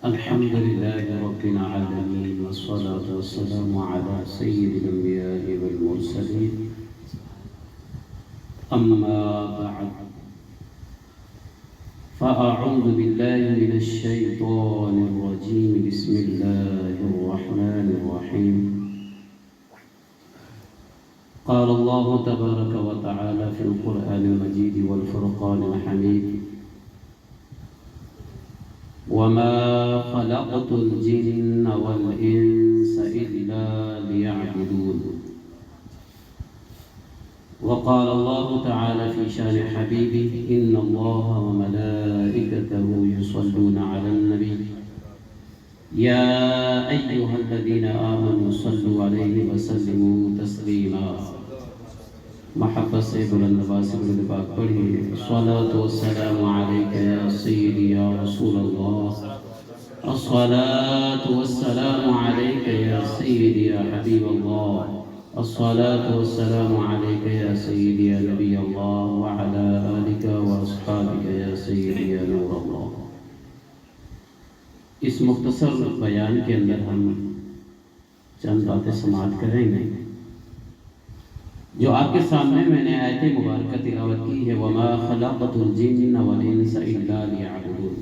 الحمد لله رب العالمين والصلاة والسلام على سيد الأنبياء والمرسلين أما بعد فأعوذ بالله من الشيطان الرجيم بسم الله الرحمن الرحيم قال الله تبارك وتعالى في القرآن المجيد والفرقان الحميد وما خلقت الجن والإنس إلا ليعبدون وقال الله تعالى في شان حبيبه إن الله وملائكته يصلون على النبي يا أيها الذين آمنوا صلوا عليه وسلموا تسليما محبت سے بلند نواز بلند پاک پڑھیے الصلاة والسلام علیکہ یا سیدی یا رسول اللہ الصلاة والسلام علیکہ یا سیدی یا حبیب اللہ الصلاة والسلام علیکہ یا سیدی یا نبی اللہ وعلا آلکہ واصحابکہ یا سیدی یا نور اللہ۔ اس مختصر بیان کے اندر ہم چند باتیں سماعت کریں گے۔ جو آپ کے سامنے میں نے آیت مبارکہ تلاوت کی ہے وَمَا خَلَقْتُ الْجِنَّ وَالْإِنسَ إِلَّا لِيَعْبُدُونَ۔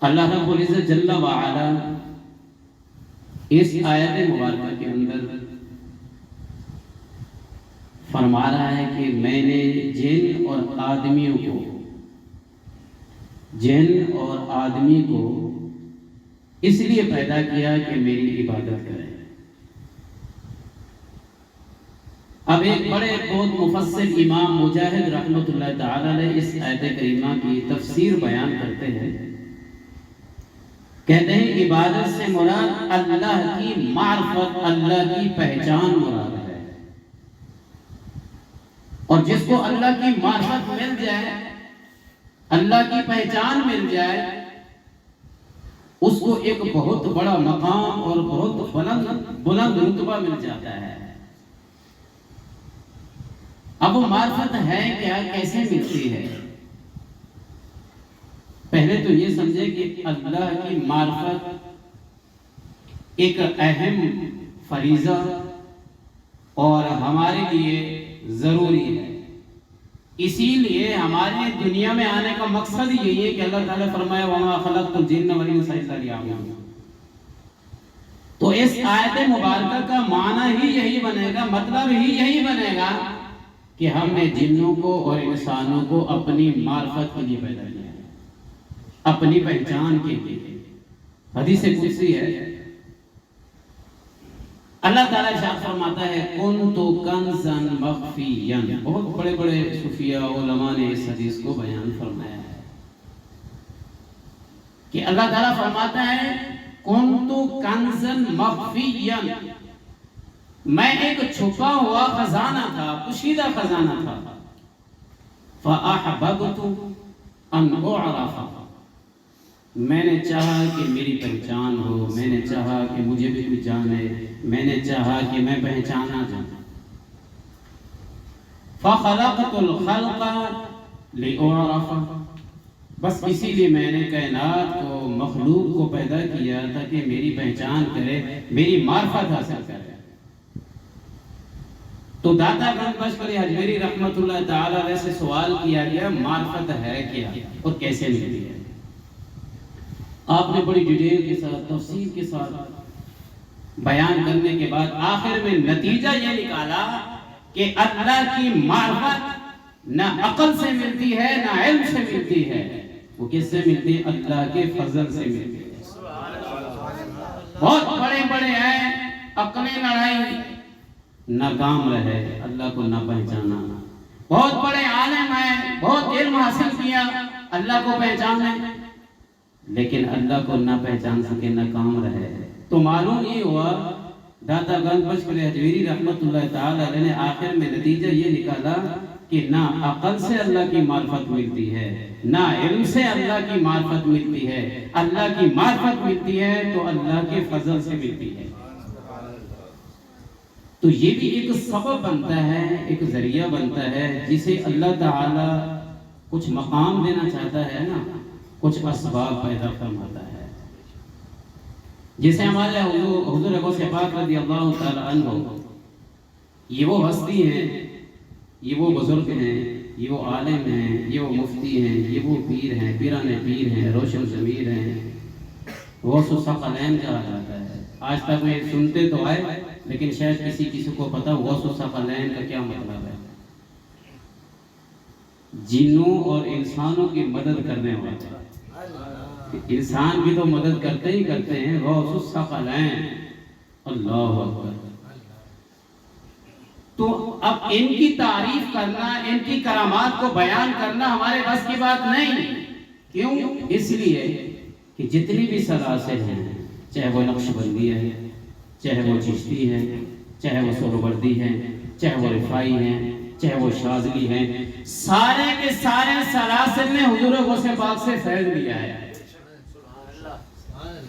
اللہ رب العزت جل وعلا اس آیت مبارکہ کے اندر فرما رہا ہے کہ میں نے جن اور آدمی کو اس لیے پیدا کیا کہ میری عبادت کریں۔ اب ایک بڑے بہت مفسر امام مجاہد رحمۃ اللہ تعالی علیہ اس آیت کریمہ کی تفسیر بیان کرتے ہیں، کہتے ہیں عبادت سے مراد اللہ کی معرفت، اللہ کی پہچان مراد ہے، اور جس کو اللہ کی معرفت مل جائے، اللہ کی پہچان مل جائے، اس کو ایک بہت بڑا مقام اور بہت بلند رتبہ مل جاتا ہے۔ اب وہ معرفت ہے کیا، کیسے ملتی ہے؟ پہلے تو یہ سمجھے کہ اللہ کی معرفت ایک اہم فریضہ اور ہمارے لیے ضروری ہے۔ اسی لیے ہمارے دنیا میں آنے کا مقصد یہی ہے کہ اللہ تعالیٰ فرمایا وَمَا خَلَقْتُ الْجِنَّ وَالْإِنسَ إِلَّا لِيَعْبُدُونَ۔ تو اس آیت مبارکہ کا معنی ہی یہی بنے گا، مطلب ہی یہی بنے گا کہ ہم نے جنوں کو اور انسانوں کو اپنی معرفت کے لیے پیدا کیا ہے، اپنی پہچان کے لیے۔ حدیث قدسی ہے، اللہ تعالیٰ ارشاد فرماتا ہے کُنتُ کَنزًا مخفیًا۔ بہت بڑے بڑے صوفیاء علماء نے اس حدیث کو بیان فرمایا ہے کہ اللہ تعالیٰ فرماتا ہے کُنتُ کَنزًا مخفیًا، میں ایک چھپا ہوا خزانہ تھا، پوشیدہ خزانہ تھا۔ فَأَحْبَبْتُ أَنْ أُعْرَفَ، میں نے چاہا کہ میری پہچان ہو، میں نے چاہا کہ مجھے بھی کوئی جانے، میں نے چاہا کہ میں پہچانا جاؤں۔ فَخَلَقْتُ الْخَلْقَ لِأُعْرَفَ، بس اسی لیے میں نے کائنات کو، مخلوق کو پیدا کیا تاکہ میری پہچان کرے، میری معرفت حاصل کرے۔ تو داتا گنج بشکری حجویری رحمت اللہ تعالی علیہ سے سوال کیا گیا معرفت ہے کیا اور کیسے ملتی ہے؟ آپ نے بڑی ڈیٹیل کے ساتھ، تفصیل کے ساتھ بیان کرنے کے بعد آخر میں نتیجہ یہ نکالا کہ اللہ کی معرفت نہ عقل سے ملتی ہے نہ علم سے ملتی ہے، وہ کس سے ملتی ہے؟ اللہ کے فضل سے ملتی ہے۔ بہت بڑے بڑے ہیں، عقلیں لڑائی، ناکام رہے، اللہ کو نہ پہچانا۔ بہت بڑے عالم ہیں، بہت علم حاصل کیا، اللہ کو پہچانے، لیکن اللہ کو نہ پہچان سکے، ناکام رہے۔ تو معلوم یہ ہوا داتا گنج بشکری حجویری رحمت اللہ تعالی علیہ نے آخر میں نتیجہ یہ نکالا کہ نہ عقل سے اللہ کی معرفت ملتی ہے، نہ علم سے اللہ کی معرفت ملتی ہے، اللہ کی معرفت ملتی ہے تو اللہ کے فضل سے ملتی ہے۔ تو یہ بھی ایک سبب بنتا ہے، ایک ذریعہ بنتا ہے، جسے اللہ تعالیٰ کچھ مقام دینا چاہتا ہے نا، کچھ اسباب پیدا فرماتا ہے. جیسے ہمارے حضور غوث پاک رضی اللہ تعالی عنہ، یہ وہ ہستی ہیں، یہ وہ بزرگ ہیں، یہ وہ عالم ہیں، یہ وہ مفتی ہیں، یہ وہ پیر ہیں، پیران پیر ہیں، روشن ضمیر ہیں، غوث الثقلین کہا جاتا ہے. آج تک میں سنتے تو آئے لیکن شاید کسی کو پتا غوث الثقلین کا کیا مطلب ہے. جنوں اور انسانوں کی مدد کرنے والے. انسان کی تو مدد کرتے ہی کرتے ہیں، غوث الثقلین. اللہ اکبر. تو اب ان کی تعریف کرنا، ان کی کرامات کو بیان کرنا ہمارے بس کی بات نہیں. کیوں؟ اس لیے کہ جتنی بھی سلاسل ہیں، چاہے وہ نقشبندی ہے، چاہے وہ چشتی ہے، چاہے وہ سہروردی ہے، چاہے وہ رفاعی ہیں، چاہے وہ شاذلی ہیں، سارے کے سارے سلاسل نے حضور غوث پاک سے فیض لیا ہے،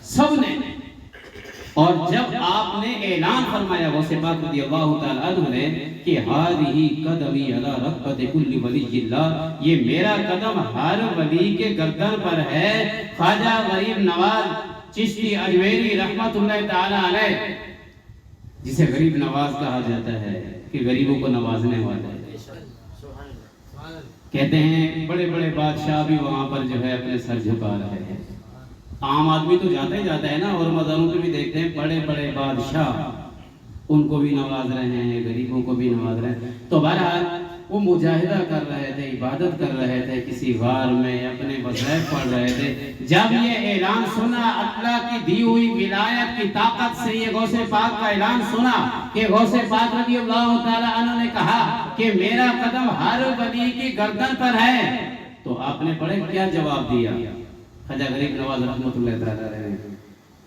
سب نے. اور جب آپ نے اعلان فرمایا غوث پاک رضی اللہ تعالیٰ عنہ نے کہ ہذہ قدمی علی رکبۃ کل ولی اللہ، یہ میرا قدم ہر ولی کے گردن پر ہے. خواجہ غریب نواز چشتی اجمیری رحمت اللہ تعالی علیہ، جسے غریب نواز کہا جاتا ہے کہ غریبوں کو نوازنے والا. کہتے ہیں بڑے بڑے بادشاہ بھی وہاں پر جو ہے اپنے سر جھکا رہے ہیں. عام آدمی تو جاتا ہی جاتا ہے نا، اور مزاروں پہ بھی دیکھتے ہیں بڑے بڑے بادشاہ، ان کو بھی نواز رہے ہیں، غریبوں کو بھی نواز رہے ہیں. تو بہرحال وہ مجاہدہ کر رہے تھے، عبادت کر رہے تھے، کسی غار میں اپنے وظائف پڑھ رہے تھے. جب یہ اعلان سنا، اللہ کی دی ہوئی ولایت کی طاقت سے یہ غوث پاک کا اعلان سنا کہ غوث پاک رضی اللہ تعالی عنہ نے کہا کہ میرا قدم ہر ولی کی گردن پر ہے، تو آپ نے بڑے کیا جواب دیا؟ خواجہ غریب نواز رحمت اللہ تعالی علیہ نے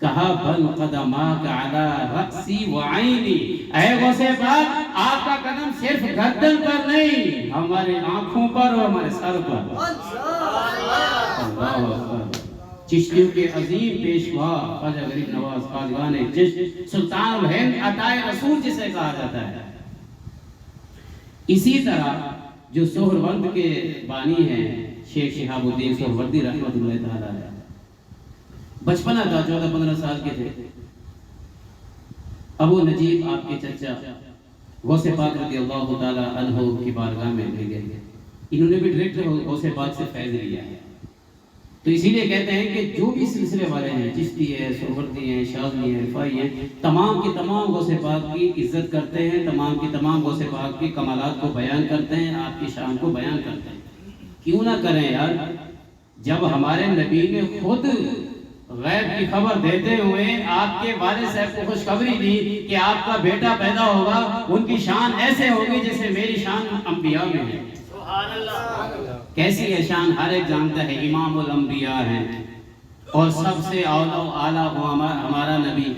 کہا بل قدماک علی رأسی وعینی، اے غوث پاک آپ کا قدم صرف گردن پر نہیں، ہمارے آنکھوں پر اور ہمارے سر پر. اللہ اکبر. چشتیوں کے عظیم پیشوا خواجہ غریب نواز خواجگان چشت، سلطان الہند عطائے رسول جسے کہا جاتا ہے. اسی طرح جو سہرورد کے بانی ہیں شیخ شہاب الدین سہروردی رحمت اللہ تعالی علیہ، بچپنا تھا، 14-15 سال کے تھے. ابو نجیب آپ کے چچا غوث پاک رضی اللہ تعالی عنہ کی بارگاہ میں لے گئے. انہوں نے بھی ڈائریکٹ غوث پاک سے فیض لیا ہے. تو اسی لیے کہتے ہیں کہ جو بھی سلسلے والے ہیں، چشتی ہے، سہروردی ہیں، شاذلی ہیں، رفاعی ہیں، تمام کی تمام غوث پاک کی عزت کرتے ہیں، تمام کی تمام غوث پاک کی کمالات کو بیان کرتے ہیں، آپ کی شان کو بیان کرتے ہیں. کیوں نہ کریں یار؟ جب ہمارے نبی نے خود غیب کی خبر دیتے ہوئے آپ کے والد صاحب کو خوشخبری دی کہ آپ کا بیٹا پیدا ہوگا، ان کی شان ایسے ہوگی جیسے میری شان انبیاء میں ہے. کیسی ہے شان؟ ہر ایک جانتا ہے امام الانبیاء ہیں، اور سب سے اعلیٰ ہمارا نبی.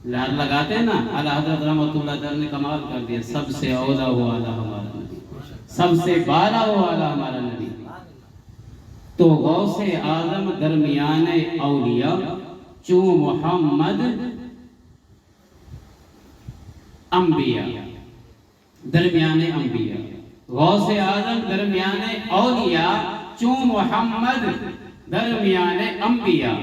لگاتے ہیں نا اعلیٰ حضرت رحمت اللہ تعالی نے کمال کر دیا، سب سے اولا و اعلیٰ ہمارا نبی، سب سے بالا و اعلیٰ ہمارا نبی. تو غوث اعظم درمیان اولیاء چو محمد انبیاء، درمیان انبیاء. غوث اعظم درمیان اولیاء چو محمد درمیان انبیاء.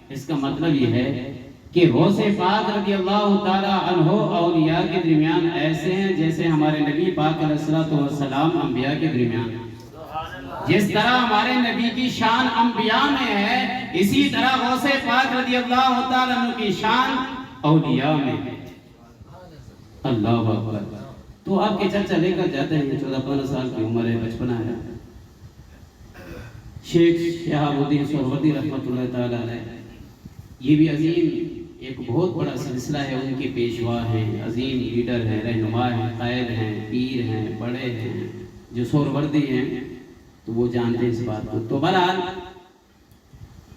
اس کا مطلب یہ ہے کہ غوث پاک رضی اللہ تعالی عنہ اولیاء کے درمیان ایسے ہیں جیسے ہمارے نبی پاک علیہ الصلوۃ والسلام انبیاء کے درمیان. جس طرح ہمارے نبی کی شان انبیاء میں ہے، اسی طرح غوث پاک رضی اللہ تعالی عنہ کی شان اولیاء میں ہے. اللہ اکبر. تو آپ کے چچا لے کر جاتے ہیں، 14-15 سال کی عمر ہے، بچپنا ہے. شیخ شہاب الدین سہروردی رحمت اللہ تعالی علیہ، یہ بھی عظیم ایک بہت بڑا سلسلہ ہے، ان کے پیشوا ہیں، عظیم لیڈر ہیں، رہنما ہیں، قائد ہیں، پیر ہیں، بڑے ہیں. جو سہروردی ہیں تو وہ جانتے ہیں اس بات کو. تو بہرحال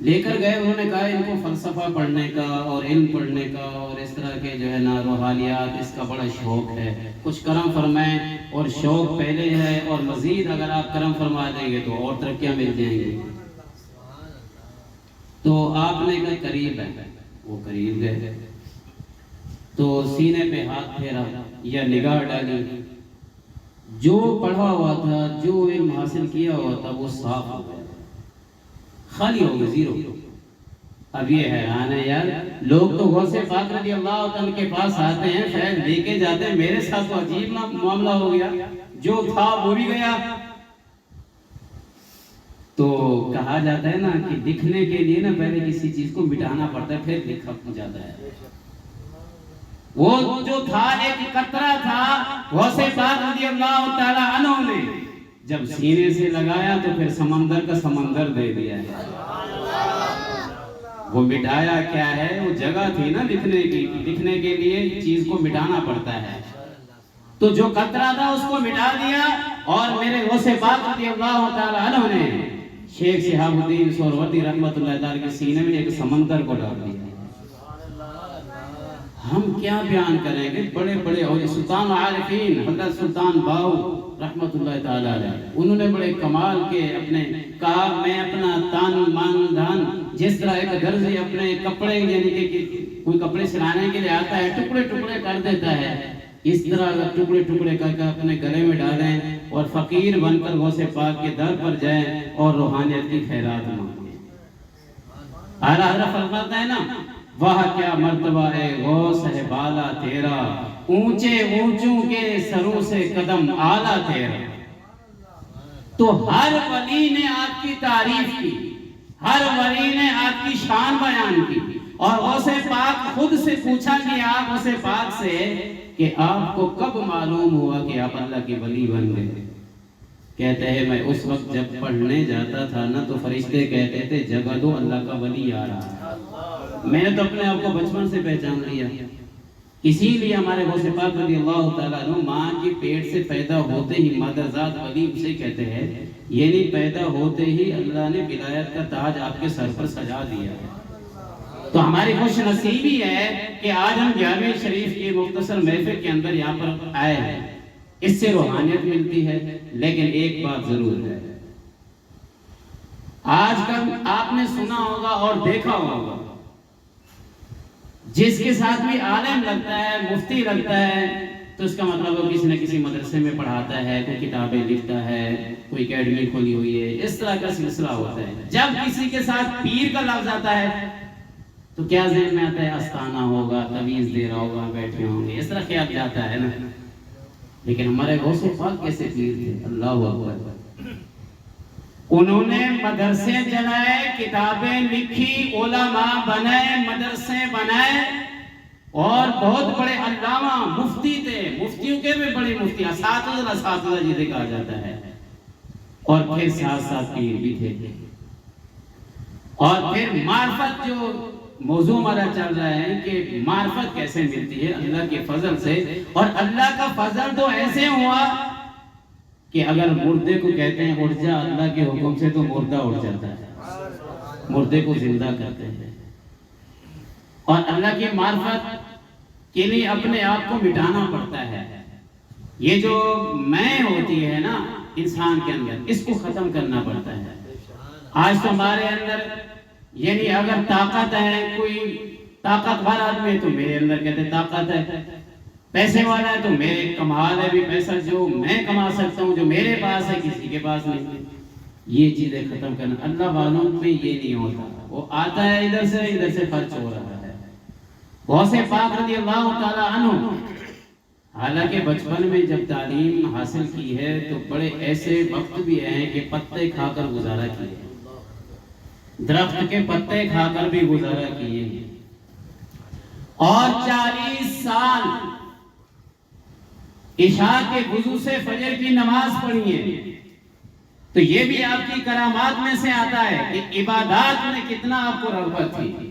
لے کر گئے، انہوں نے کہا ان کو فلسفہ پڑھنے کا اور علم پڑھنے کا اور اس طرح کے جو ہے نا روحانیات، اس کا بڑا شوق ہے، کچھ کرم فرمائیں. اور شوق پہلے ہے، اور مزید اگر آپ کرم فرما دیں گے تو اور ترقیاں مل جائیں گی. تو آپ نے کہا قریب ہے، وہ قریب گئے تو سینے پہ ہاتھ پھیرا یا نگاہ ڈالی. جو پڑھا ہوا تھا، جو علم حاصل کیا ہوا تھا، وہ صاف ہو گیا، خالی ہو گئے، زیرو۔ اب یہ حیران ہے یار، لوگ تو غوث پاک رضی اللہ عنہ کے پاس آتے ہیں، فیض لے کے جاتے ہیں، میرے ساتھ تو عجیب معاملہ ہو گیا، جو تھا وہ بھی گیا۔ تو کہا جاتا ہے نا کہ دکھنے کے لیے نا پہلے کسی چیز کو مٹانا پڑتا ہے، پھر دکھ ختم ہو جاتا ہے۔ وہ جو تھا ایک قطرہ تھا، غوث پاک رضی اللہ تعالی عنہ نے جب سینے سے لگایا تو پھر سمندر کا سمندر دے دیا ہے۔ وہ مٹایا کیا ہے؟ وہ جگہ تھی نا دکھنے کی، دکھنے کے لیے چیز کو مٹانا پڑتا ہے، تو جو قطرہ تھا اس کو مٹا دیا، اور میرے غوث پاک رضی اللہ تعالی عنہ نے شیخ شہاب الدین سہروردی رحمۃ اللہ تعالی کے سینے میں ایک سمندر کو ڈال دیا۔ ہم کیا بیان کریں گے؟ بڑے بڑے اور سلطان عارفین حضرت سلطان باؤ رحمۃ اللہ تعالی علیہ، انہوں نے بڑے کمال کے اپنے کہا، میں اپنا تن من دھن، جس طرح ایک درزی اپنے کپڑے یعنی کہ کوئی کپڑے سلانے کے لیے آتا ہے ٹکڑے ٹکڑے کر دیتا ہے، اس طرح اگر ٹکڑے ٹکڑے کر کے اپنے گلے میں ڈالیں اور فقیر بن کر غوث پاک کے در پر جائیں اور روحانیت کی خیرات مانگیں۔ اعلیٰ حضرت فرماتا ہے نا، وہ کیا مرتبہ ہے غوث ہے بالا تیرا، اونچے اونچوں کے سروں سے قدم اعلیٰ تیرا۔ تو ہر ولی نے آپ کی تعریف کی، ہر ولی نے آپ کی شان بیان کی، اور غوث پاک خود سے پوچھا گیا غوث پاک سے کہ آپ کو کب معلوم ہوا کہ آپ اللہ کے ولی بن گئے؟ کہتے ہیں میں اس وقت جب پڑھنے جاتا تھا نا تو فرشتے کہتے تھے جگہ دو، اللہ کا ولی آ رہا ہے۔ میں نے تو اپنے آپ کو بچپن سے پہچان لیا۔ اسی لیے ہمارے غوث پاک رضی اللہ تعالیٰ عنہ ماں کی پیٹ سے پیدا ہوتے ہی مادرزاد ولی اسے کہتے ہیں، یعنی پیدا ہوتے ہی اللہ نے ولایت کا تاج آپ کے سر پر سجا دیا ہے۔ تو ہماری خوش نصیبی ہے کہ آج ہم جامع شریف کی مختصر محفل کے اندر یہاں پر آئے ہیں، اس سے روحانیت ملتی ہے۔ لیکن ایک بات ضرور ہے، آج کل آپ نے سنا ہوگا اور دیکھا ہوگا، جس کے ساتھ بھی عالم لگتا ہے، مفتی لگتا ہے، تو اس کا مطلب وہ کسی نہ کسی مدرسے میں پڑھاتا ہے، کوئی کتابیں لکھتا ہے، کوئی اکیڈمی کھولی ہوئی ہے، اس طرح کا سلسلہ ہوتا ہے۔ جب کسی کے ساتھ پیر کا لفظ آتا ہے تو کیا ذہن میں آتا ہے؟ استانہ ہوگا، تعویذ دے رہا ہوگا، بیٹھے ہوں گے، اس طرح خیال جاتا ہے نا۔ لیکن ہمارے غوث پاک کیسے پیر تھے؟ اللہ اکبر! انہوں نے مدرسے چلائے، کتابیں لکھی، علماء بنائے، مدرسے بنائے، اور بہت بڑے علامہ مفتی تھے، مفتیوں کے بھی بڑے مفتی، اساتذہ جسے کہا جاتا ہے، اور پھر ساتھ ساتھ پیر بھی تھے۔ اور پھر معرفت، جو موضوع ہمارا چل رہا ہے کہ معرفت کیسے ملتی ہے؟ اللہ کے فضل سے۔ اور اللہ کا فضل تو ایسے ہوا کہ اگر مردے کو کہتے ہیں اٹھ جا اللہ کے حکم سے، تو مردہ اٹھ جاتا ہے، مردے کو زندہ کرتے ہیں۔ اور اللہ کی معرفت کے لیے اپنے آپ کو مٹانا پڑتا ہے۔ یہ جو میں ہوتی ہے نا انسان کے اندر، اس کو ختم کرنا پڑتا ہے۔ آج تو ہمارے اندر یعنی اگر طاقت ہے، کوئی طاقتور آدمی تو میرے اندر کہتے طاقت ہے، پیسے والا ہے تو میرے کمال ہے بھی پیسہ، جو میں کما سکتا ہوں، جو میرے پاس ہے کسی کے پاس نہیں۔ یہ چیزیں ختم کرنا، اللہ والوں میں یہ نہیں ہوتا، وہ آتا ہے ادھر سے خرچ ہو رہا ہے۔ غوث پاک رضی اللہ تعالی عنہ حالانکہ بچپن میں جب تعلیم حاصل کی ہے تو بڑے ایسے وقت بھی ہیں کہ پتے کھا کر گزارا کیے، درخت کے پتے کھا کر بھی گزارا کیے، اور 40 سال عشاء کے وضو سے فجر کی نماز پڑھی ہے۔ تو یہ بھی آپ کی کرامات میں سے آتا ہے کہ عبادات میں کتنا آپ کو رغبت تھی۔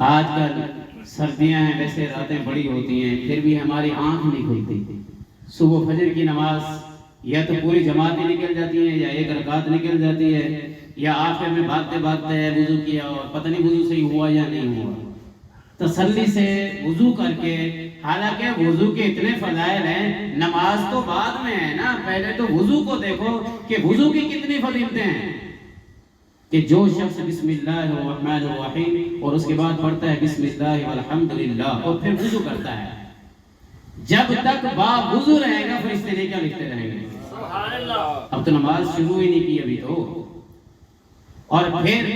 آج کل سردیاں ہیں، ویسے راتیں بڑی ہوتی ہیں، پھر بھی ہماری آنکھ نہیں کھلتی۔ صبح فجر کی نماز یا تو پوری جماعتیں نکل جاتی ہیں، یا ایک رکعت نکل جاتی ہے، یا آخر میں بھاگتے وضو کیا اور پتہ نہیں وضو صحیح ہوا یا نہیں ہوا۔ تسلی سے وضو کر کے، حالانکہ وضو کے اتنے فضائل ہیں، نماز تو بعد میں ہے نا، پہلے تو وضو کو دیکھو کہ وضو کی کتنی فضیلتیں ہیں، کہ جو شخص بسم اللہ الرحمن الرحیم اور اس کے بعد پڑھتا ہے بسم اللہ والحمدللہ اور پھر وضو کرتا ہے، جب تک با وضو رہے گا فرشتے نے کیا لکھتے رہیں گے؟ اب تو نماز شروع ہی نہیں کی ابھی تو، اور پھر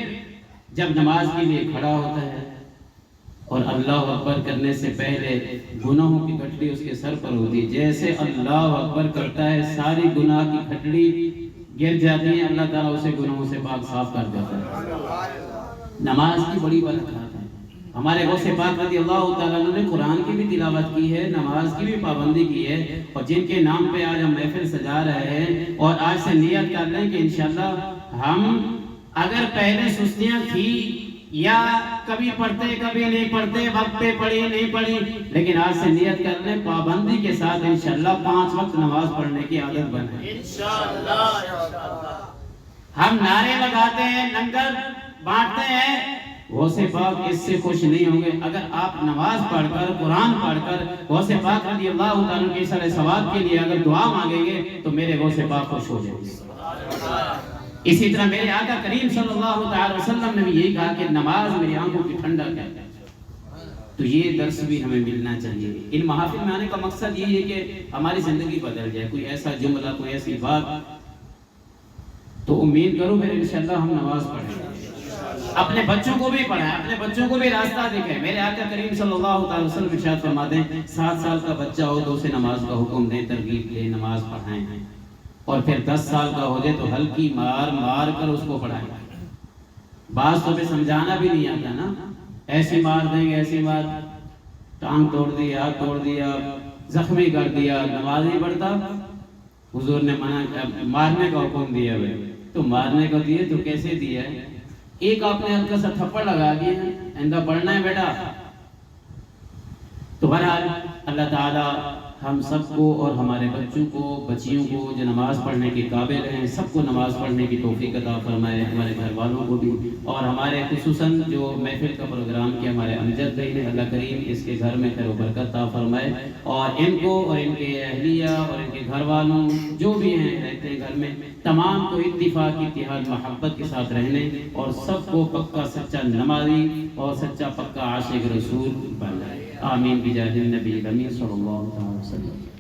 جب نماز کے لیے کھڑا ہوتا ہے اور اللہ اکبر کرنے سے پہلے گناہوں کی گٹھڑی اس کے سر پر ہوتی ہے، جیسے اللہ اکبر کرتا ہے ساری گناہ کی گٹھڑی گر جاتی ہے، اللہ تعالیٰ اسے گناہوں سے پاک صاف کر دیتا ہے۔ نماز کی بڑی برکت ہے۔ ہمارے غوث پاک رضی اللہ تعالیٰ عنہ نے قرآن کی بھی تلاوت کی ہے، نماز کی بھی پابندی کی ہے، اور جن کے نام پہ آج ہم محفل سجا رہے ہیں اور آج سے نیت کر لیں کہ انشاءاللہ ہم اگر پہلے سستیاں تھی یا کبھی پڑھتے کبھی نہیں پڑھتے، وقت پہ پڑھی نہیں پڑھی، لیکن آج سے نیت کر لیں پابندی کے ساتھ انشاءاللہ 5 وقت نماز پڑھنے کی عادت بنے۔ ہم نعرے لگاتے ہیں، لنگر بانٹتے ہیں، غوث پاک اس سے خوش نہیں ہوں گے۔ اگر آپ نماز پڑھ کر، قرآن پڑھ کر غوث پاک رضی اللہ تعالیٰ کے سر ثواب کے لیے اگر دعا مانگیں گے تو میرے غوث پاک خوش ہو جائیں گے۔ اسی طرح میرے آقا کریم صلی اللہ تعالی وسلم نے بھی یہی کہا کہ نماز میری آنکھوں کی ٹھنڈک ہے۔ تو یہ درس بھی ہمیں ملنا چاہیے۔ ان محافل میں آنے کا مقصد یہ ہے کہ ہماری زندگی بدل جائے، کوئی ایسا جملہ، کوئی ایسی بات، تو امید کرو پھر انشاءاللہ ہم نماز پڑھیں، اپنے بچوں کو بھی پڑھائیں، اپنے بچوں کو بھی راستہ دکھائیں۔ میرے آقا کریم صلی اللہ تعالی وسلم ارشاد فرماتے ہیں 7 سال کا بچہ ہو تو اسے نماز کا حکم دیں، ترغیب دیں، نماز پڑھائیں، اور پھر 10 سال کا ہو جائے تو ہلکی مار مار کر اس کو پڑھائیں۔ بعض تو پہ سمجھانا بھی نہیں آتا نا، ایسی مار دیں گے، ایسی مار، ٹانگ توڑ دی، ہاتھ توڑ دیا، زخمی کر دیا، نماز نہیں پڑھتا۔ حضور نے منع مارنے کا حکم دیا ہے، تو مارنے کا دیے تو کیسے دیا ہے؟ ایک آپ نے ہلکا سا تھپڑ لگا دیا، اندھا پڑھنا ہے بیٹا۔ تو بہرحال اللہ تعالی ہم سب کو اور ہمارے بچوں کو، بچیوں کو جو نماز پڑھنے کے قابل ہیں، سب کو نماز پڑھنے کی توفیق عطا فرمائے، ہمارے گھر والوں کو بھی، اور ہمارے خصوصاً جو محفل کا پروگرام کیا ہمارے امجد بھائی نے، اللہ کریم اس کے گھر میں خیر و برکت عطا فرمائے، اور ان کو اور ان کے اہلیہ اور ان کے گھر والوں جو بھی ہیں رہتے ہیں گھر میں، تمام کو اتفاق، اتحاد، محبت کے ساتھ رہنے، اور سب کو پکا سچا نمازی اور سچا پکا عاشق رسول بنائے۔ آمین بجاہ النبی الامین صلی اللہ علیہ وسلم۔